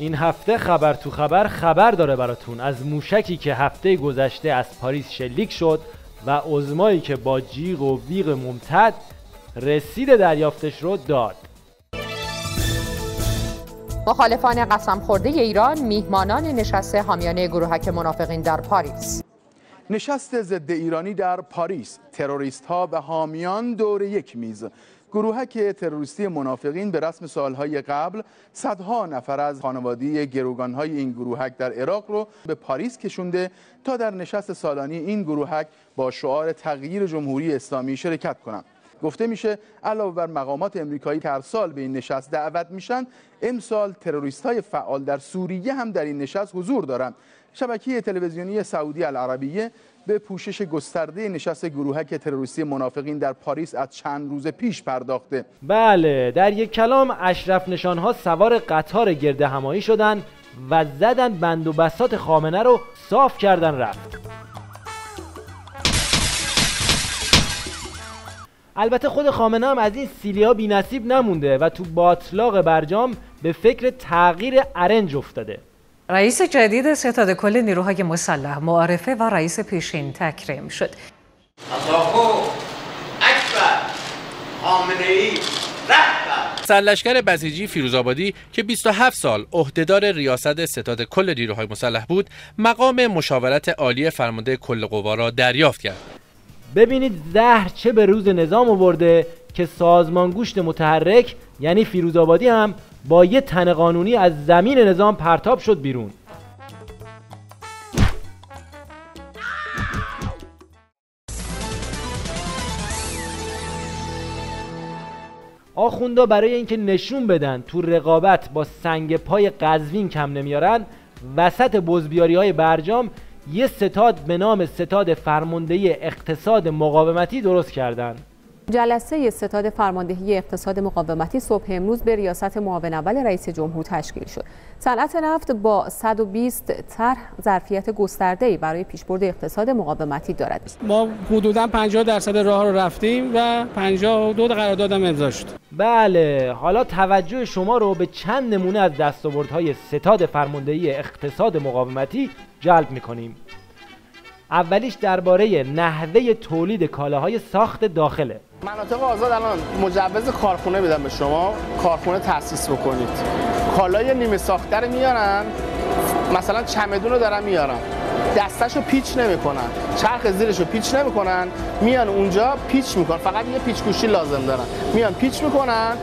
این هفته خبر تو خبر داره براتون از موشکی که هفته گذشته از پاریس شلیک شد و عظمایی که با جیغ و ویغ ممتد رسید دریافتش رو داد. مخالفان قسم خورده ایران میهمانان نشست حامیانه گروهک منافقین در پاریس. نشست ضد ایرانی در پاریس، تروریست ها و حامیان دور یک میز. گروهک تروریستی منافقین به رسم سالهای قبل صدها نفر از خانواده گروگانهای این گروهک در عراق رو به پاریس کشونده تا در نشست سالانه این گروهک با شعار تغییر جمهوری اسلامی شرکت کنند. گفته میشه علاوه بر مقامات امریکایی که هر سال به این نشست دعوت میشن، امسال تروریست‌های فعال در سوریه هم در این نشست حضور دارند. شبکه تلویزیونی سعودی العربیه به پوشش گسترده نشست گروهک تروریستی منافقین در پاریس از چند روز پیش پرداخته. بله، در یک کلام اشرف نشان‌ها سوار قطار گرد همایی شدن و زدن بند و بساط خامنه رو صاف کردن رفت. البته خود خامنه هم از این سیلیا بی نصیب نمونده و تو باطلاق برجام به فکر تغییر ارنج افتاده. رئیس جدید ستاد کل نیروهای مسلح معارفه و رئیس پیشین تکریم شد. الله اکبر، خامنه‌ای رهبر. سرلشکر بسیجی فیروزآبادی که 27 سال عهدهدار ریاست ستاد کل نیروهای مسلح بود، مقام مشاورت عالی فرمانده کل قوا را دریافت کرد. ببینید زهر چه به روز نظام آورده که سازمان گوشت متحرک یعنی فیروزآبادی هم با یه تن قانونی از زمین نظام پرتاب شد بیرون. آخوندا برای اینکه نشون بدن تو رقابت با سنگ پای قزوین کم نمیارن، وسط بزبیاری‌های برجام یه ستاد به نام ستاد فرماندهی اقتصاد مقاومتی درست کردن. جلسه ستاد فرماندهی اقتصاد مقاومتی صبح امروز به ریاست معاون اول رئیس جمهور تشکیل شد. صنعت نفت با 120 طرح ظرفیت گسترده‌ای برای پیشبرد اقتصاد مقاومتی دارد. ما حدوداً 50% راه رو رفتیم و 52 قرارداد هم امضا شد. بله، حالا توجه شما رو به چند نمونه از دستاوردهای ستاد فرماندهی اقتصاد مقاومتی جلب می‌کنیم. اولیش درباره نحوه تولید کالاهای ساخت داخله. مناطق آزاد الان مجوز کارخونه میدن به شما، کارخونه تأسیس بکنید. کالای نیمه ساخته رو میارن، مثلا چمدون رو دارن میارن، دستشو پیچ نمیکنن، چرخ زیرشو پیچ نمیکنن، میان اونجا پیچ میکنن، فقط یه پیچ گوشی لازم دارن، میان پیچ میکنن،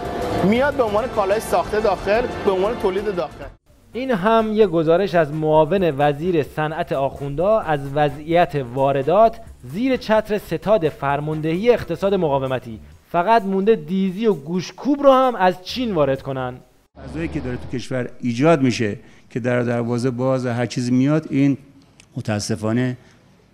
میاد به عنوان کالای ساخته داخل، به عنوان تولید داخل. این هم یه گزارش از معاون وزیر صنعت آخوندا از وضعیت واردات زیر چتر ستاد فرماندهی اقتصاد مقاومتی. فقط مونده دیزی و گوشکوب رو هم از چین وارد کنن. فضایی که داره تو کشور ایجاد میشه که در دروازه باز هر چیزی میاد، این متاسفانه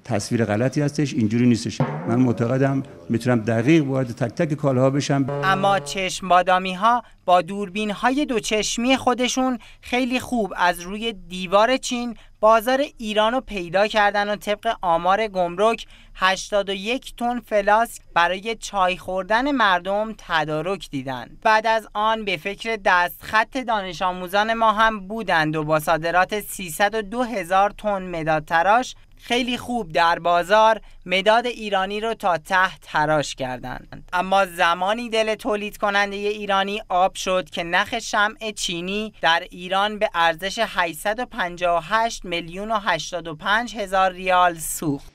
تصویر غلطی هستش، اینجوری نیستش. من معتقدم میتونم دقیق وارد تک تک کالاها بشم. اما چشم بادامی ها با دوربین های دوچشمی خودشون خیلی خوب از روی دیوار چین بازار ایرانو پیدا کردن و طبق آمار گمرک 81 تن فلاس برای چای خوردن مردم تدارک دیدند. بعد از آن به فکر دستخط دانش آموزان ما هم بودند و با صادرات 302,000 تن مداد تراش خیلی خوب در بازار مداد ایرانی رو تا ته تراش کردند. اما زمانی دل تولید کننده ایرانی آب شد که نخ شمع چینی در ایران به ارزش 858 میلیون و 85 هزار ریال سوخت.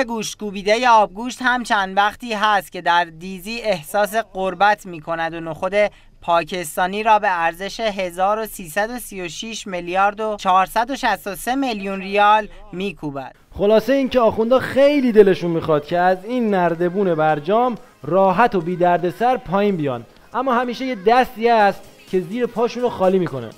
گوشکوبیده آبگوشت هم چند وقتی هست که در دیزی احساس غربت می کند و نخود پاکستانی را به ارزش 1336 میلیارد و 463 میلیون ریال میکوبد. خلاصه اینکه آخوندا خیلی دلشون میخواد که از این نردبون برجام راحت و بی دردسر پایین بیان، اما همیشه یه دستی هست که زیر پاشون رو خالی میکنه.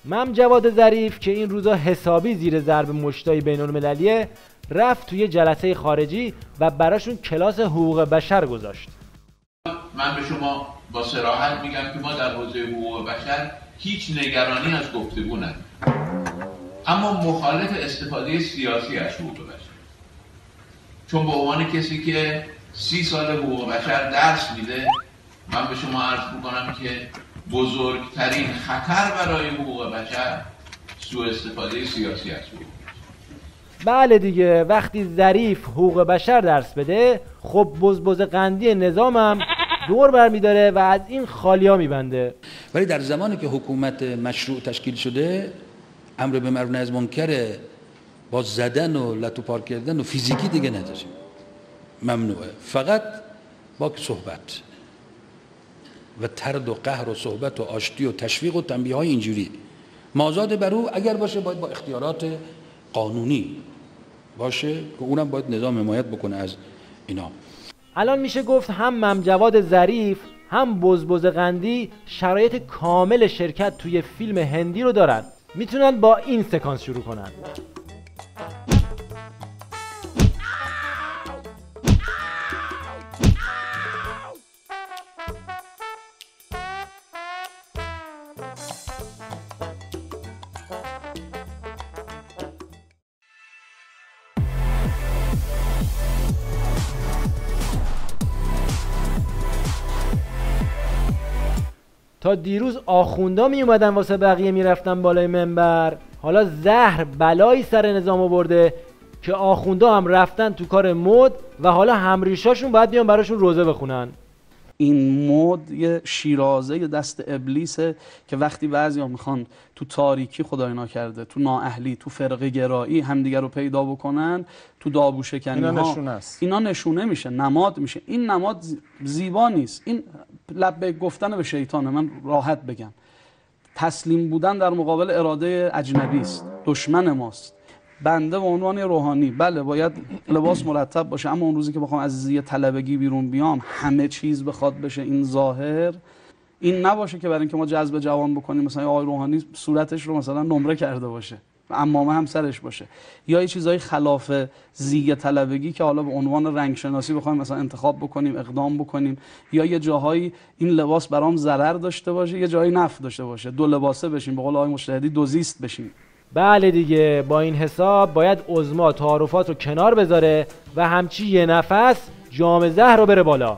مم جواد ظریف که این روزا حسابی زیر ضرب مشتای بین‌المللیه، رفت توی جلسه خارجی و براشون کلاس حقوق بشر گذاشت. من به شما با صراحت میگم که ما در حوزه حقوق بشر هیچ نگرانی از گفتگو نداریم، اما مخالف استفاده سیاسی از حقوق بشر، چون به عنوان کسی که 30 سال حقوق بشر درس میده، من به شما عرض میکنم که بزرگترین خطر برای حقوق بشر سوء استفاده سیاسی از حقوق. بله دیگه، وقتی ظریف حقوق بشر درس بده، خب بزبز قندی نظامم دور برمیداره و از این خالیا میبنده. ولی در زمانی که حکومت مشروع تشکیل شده، امر به معروف نهی از منکر با زدن و لتو پار کردن و فیزیکی دیگه نداریم، ممنوعه. فقط با صحبت و طرد و قهر و صحبت و آشتی و تشویق و تنبیه های اینجوری مازاد بر او اگر باشه باید با اختیارات قانونی باشه که اونم باید نظام حمایت بکنه از اینا. الان میشه گفت هم ممجواد ظریف هم بزبز قندی شرایط کامل شرکت توی فیلم هندی رو دارن. میتونن با این سکانس شروع کنن. تا دیروز آخوندا می اومدن واسه بقیه میرفتن بالای منبر، حالا زهر بلایی سر نظام آورده که آخوندا هم رفتن تو کار مد و حالا همریشاشون باید بیان براشون روزه بخونن. این مد یه شیرازه یه دست ابلیسه که وقتی بعضیا میخوان تو تاریکی خدای ناکرده، تو نااهلی، تو فرقه گرایی همدیگر رو پیدا بکنن، تو دابو شکنی ها اینا نشونه میشه، نماد میشه. این نماد زیبا نیست، این لبیک گفتن به شیطانه. من راحت بگم تسلیم بودن در مقابل اراده اجنبی است، دشمن ماست. بنده به عنوان روحانی بله باید لباس مرتب باشه، اما اون روزی که بخوام از زی طلبگی بیرون بیام همه چیز بخواد بشه این ظاهر، این نباشه که برای اینکه ما جذب جوان بکنیم مثلا آقای روحانی صورتش رو مثلا نمره کرده باشه و عمامه هم سرش باشه، یا یه چیزای خلاف زی طلبگی که حالا به عنوان رنگ شناسی بخوایم مثلا انتخاب بکنیم، اقدام بکنیم، یا یه جاهایی این لباس برام ضرر داشته باشه، یه جایی نفع داشته باشه، دو لباسه بشیم، به قول آقای مجتهدی دوزیست بشیم. بله دیگه، با این حساب باید عظما تعارفات رو کنار بذاره و همچی یه نفس جام زهر رو بره بالا.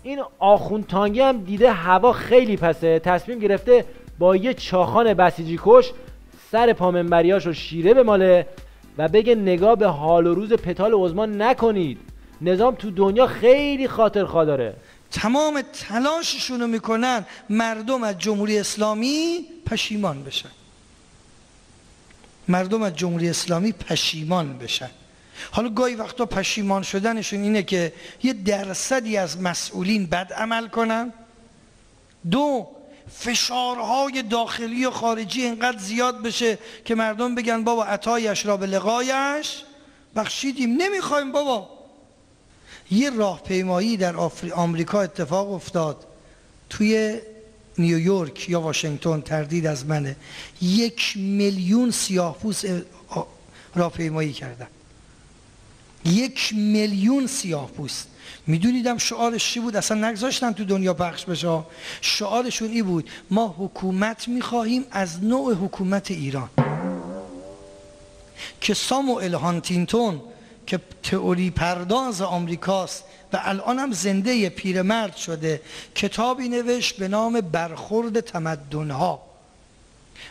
این آخوند تانگی هم دیده هوا خیلی پسه، تصمیم گرفته با یه چاخان بسیجی کش سر پامنبریاشو شیره بماله و بگه نگاه به حال و روز پتال عظما نکنید، نظام تو دنیا خیلی خاطرخواه داره. تمام تلاششونو میکنن مردم از جمهوری اسلامی پشیمان بشن، مردم از جمهوری اسلامی پشیمان بشن. حالا گاهی وقتا پشیمان شدنشون اینه که یه درصدی از مسئولین بد عمل کنن، دو فشارهای داخلی و خارجی اینقدر زیاد بشه که مردم بگن بابا عطایش را به لقایش بخشیدیم، نمیخوایم بابا. یه راهپیمایی در آمریکا اتفاق افتاد، توی نیویورک یا واشنگتن، تردید از منه، 1,000,000 سیاه‌پوست راهپیمایی کردن، 1,000,000 سیاه‌پوست. میدونیدم شعارش چی بود؟ اصلا نگذاشتن تو دنیا پخش بشه. شعارشون این بود: ما حکومت میخواهیم از نوع حکومت ایران. که ساموئل هانتینگتون که تئوری پرداز آمریکاست و الان هم زنده پیرمرد شده، کتابی نوشت به نام برخورد تمدن‌ها،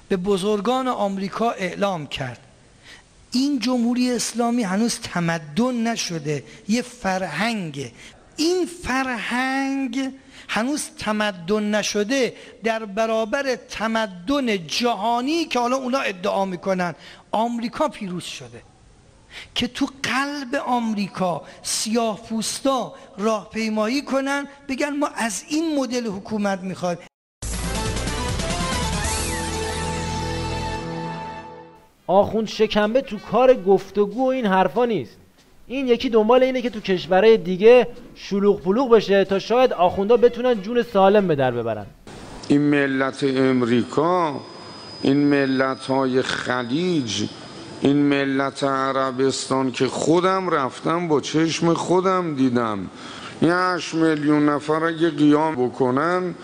به بزرگان آمریکا اعلام کرد این جمهوری اسلامی هنوز تمدن نشده، یه فرهنگه. این فرهنگ هنوز تمدن نشده در برابر تمدن جهانی که حالا اونا ادعا میکنن آمریکا پیروز شده. که تو قلب آمریکا سیاه‌پوستا راهپیمایی کنن بگن ما از این مدل حکومت میخوایم. آخوند شکنبه تو کار گفتگو و این حرفا نیست. این یکی دنبال اینه که تو کشورهای دیگه شلوغ پلوغ بشه تا شاید آخوندا بتونن جون سالم به در ببرن. این ملت امریکا، این ملت‌های خلیج، این ملت عربستان که خودم رفتم با چشم خودم دیدم، 8 میلیون نفر اگه قیام بکنن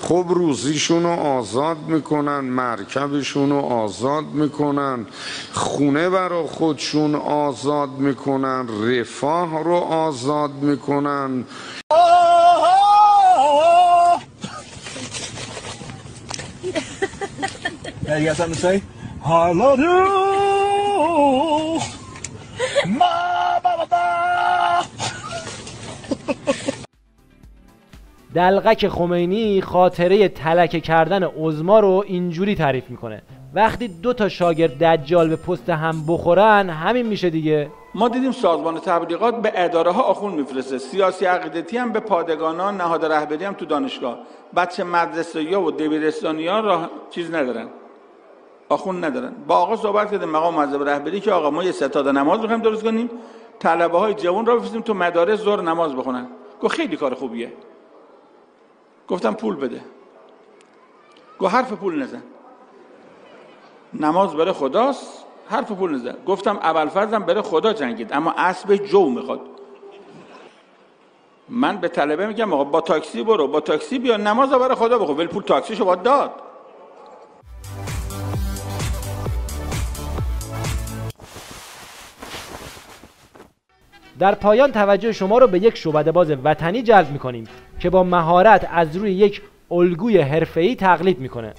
خب روزیشون رو آزاد میکنن، مرکبشون رو آزاد میکنن، خونه برا خودشون آزاد میکنن، رفاه رو آزاد میکنن. Hey, you got something to say? I love you, my baba. دلقک خمینی خاطره تلکه کردن عظما رو اینجوری تعریف میکنه: وقتی 2 تا شاگرد دجال به پست هم بخورن همین میشه دیگه. ما دیدیم سازمان تبلیغات به اداره ها آخوند میفرسته، سیاسی عقیدتی هم به پادگانان، نهاد رهبری هم تو دانشگاه، بچه مدرسه‌یا و دبیرستانی‌ها راه چیز ندارن، آخوند ندارن. با آقا صحبت کردیم مقام معظم رهبری که آقا ما یه ستاد نماز می‌خوایم درست کنیم، طلبه‌های جوان را بفرستیم تو مدارس ظهر نماز بخونن. گفت خیلی کار خوبیه. گفتم پول بده. گفت حرف پول نزن، نماز برای خداست، حرف پول نزن. گفتم ابوالفضلم برای خدا جنگید اما اسب جو میخواد. من به طلبه میگم آقا با تاکسی برو، با تاکسی بیا، نماز برای خدا بخون، ولی پول تاکسیشو باید داد. در پایان توجه شما رو به یک شعبده‌باز وطنی جلب می‌کنیم که با مهارت از روی یک الگوی حرفه‌ای تقلید می‌کنه.